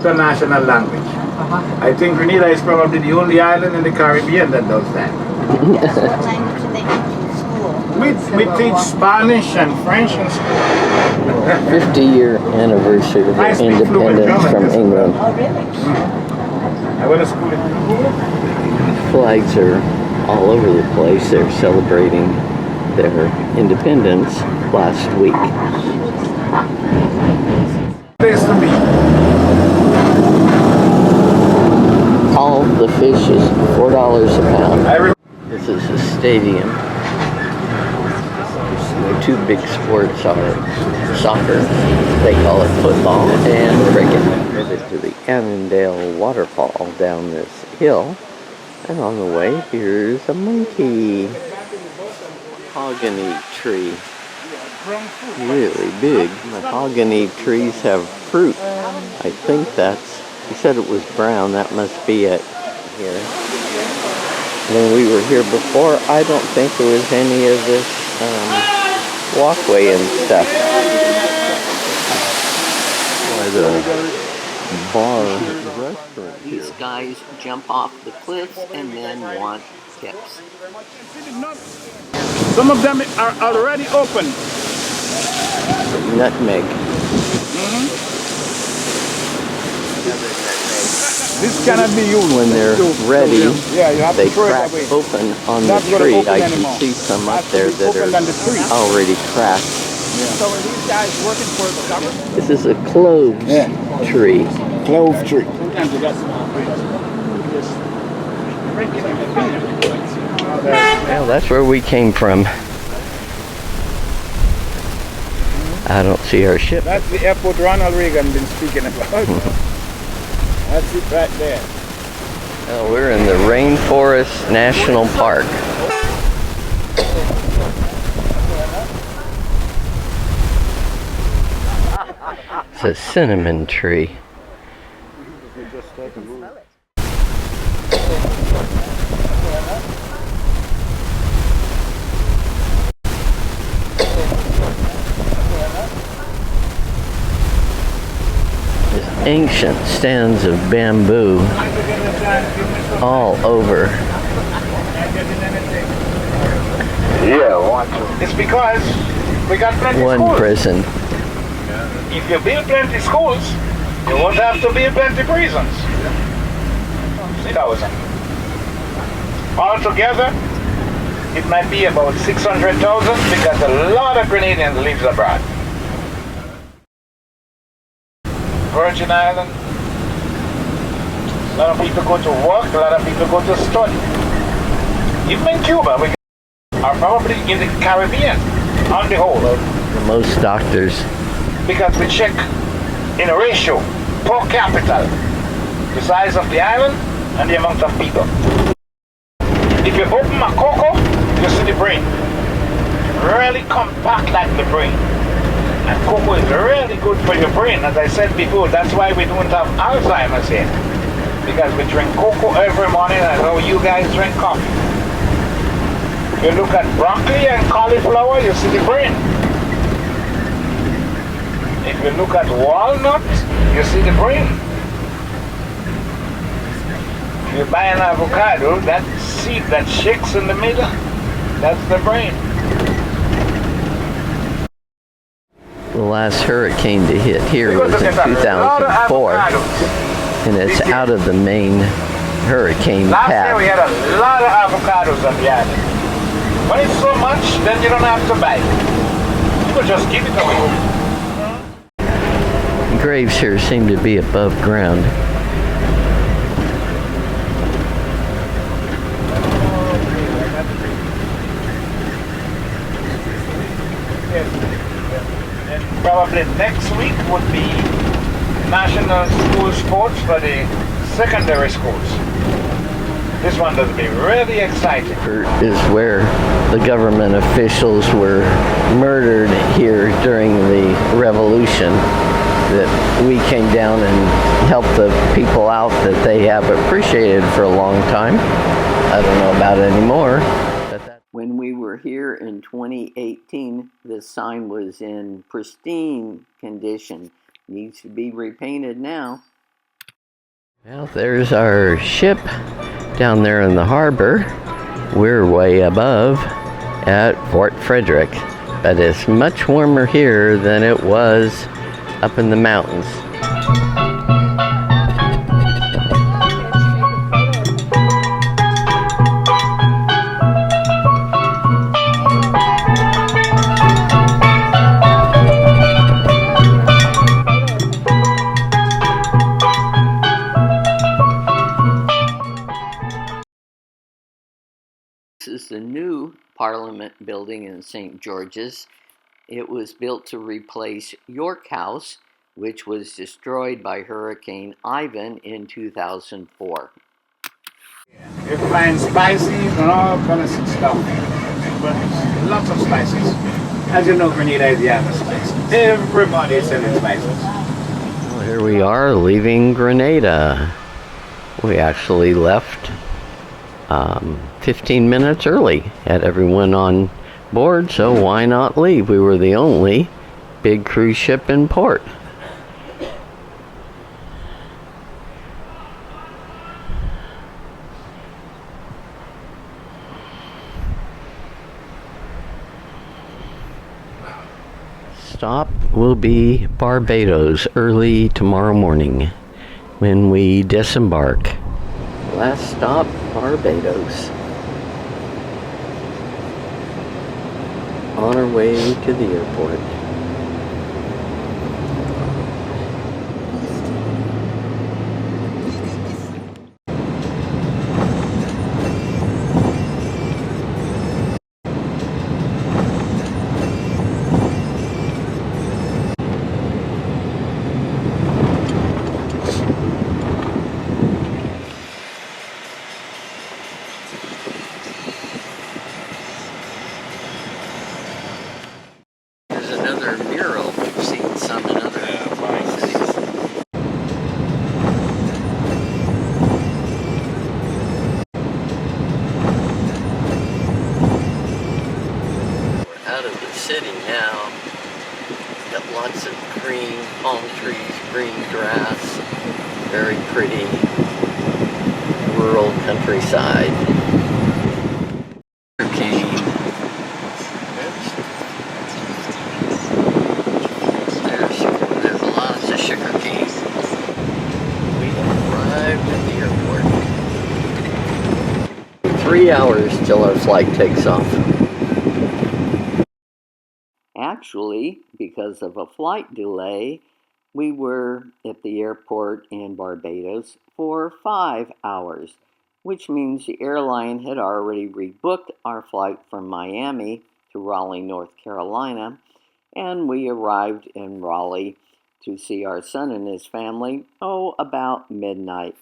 International language. I think Grenada is probably the only island in the Caribbean that does that. Yes, what language do they teach in school? We teach Spanish and French in school. 50-year anniversary of their independence from England. Oh, really? I went to school in Flags are all over the place. They're celebrating their independence last week. place to be. All the fish is $4 a pound. This is a stadium. The two big sports are soccer, they call it football, and cricket. Headed to the Annandale waterfall down this hill. And on the way, here's a monkey. Mahogany tree. Really big. Mahogany trees have fruit. I think that's, he said it was brown, that must be it here. When we were here before, I don't think there was any of this walkway and stuff. By the bar restaurant here. These guys jump off the cliffs and then want tips. Some of them are already open. Nutmeg. This cannot be used. When they're ready, they to crack open on the tree. I can see some up there that are already cracked. So are these guys working for the government? This is a clove tree. Clove tree. Well, that's where we came from. I don't see our ship. That's the airport Ronald Reagan been speaking about. That's it right there. Well, we're in the Rainforest National Park. It's a cinnamon tree. Ancient stands of bamboo all over. Yeah, it's because we got plenty One schools. prison. If you build plenty schools, you won't have to build plenty prisons. 3,000. Altogether, it might be about 600,000 because a lot of Grenadians live abroad. Virgin Island, a lot of people go to work, a lot of people go to study. Even in Cuba, we are probably in the Caribbean on the whole. Most doctors. Because we check in a ratio per capita, the size of the island and the amount of people. If you open a cocoa, you see the brain. Really compact like the brain. And cocoa is really good for your brain. As I said before, that's why we don't have Alzheimer's here. Because we drink cocoa every morning and how you guys drink coffee. You look at broccoli and cauliflower, you see the brain. If you look at walnut, you see the brain. If you buy an avocado, that seed that shakes in the middle, that's the brain. The last hurricane to hit here was in 2004, and it's out of the main hurricane path. Last year we had a lot of avocados on the island. When it's so much, then you don't have to buy it. People just give it away. Graves here seem to be above ground. Yes. Probably next week would be national school sports for the secondary schools. This one does be really exciting. Is where the government officials were murdered here during the revolution. That we came down and helped the people out that they have appreciated for a long time. I don't know about it anymore. When we were here in 2018, this sign was in pristine condition. Needs to be repainted now. Well, there's our ship down there in the harbor. We're way above at Fort Frederick, but it's much warmer here than it was up in the mountains. This is the new Parliament building in St. George's. It was built to replace York House, which was destroyed by Hurricane Ivan in 2004. You find spices and all kinds of stuff, but lots of spices. As you know, Grenada is the other spices. Everybody is selling spices. Well, here we are leaving Grenada. We actually left 15 minutes early. Had everyone on board, so why not leave? We were the only big cruise ship in port. Stop will be Barbados early tomorrow morning when we disembark. Last stop, Barbados. On our way to the airport. Another mural. We've seen some in other cities. We're out of the city now. Got lots of green palm trees, green grass. Very pretty rural countryside. There's lots of sugar cane. We have arrived at the airport. 3 hours till our flight takes off. Actually, because of a flight delay, we were at the airport in Barbados for 5 hours, which means the airline had already rebooked our flight from Miami to Raleigh, North Carolina, and we arrived in Raleigh to see our son and his family, about midnight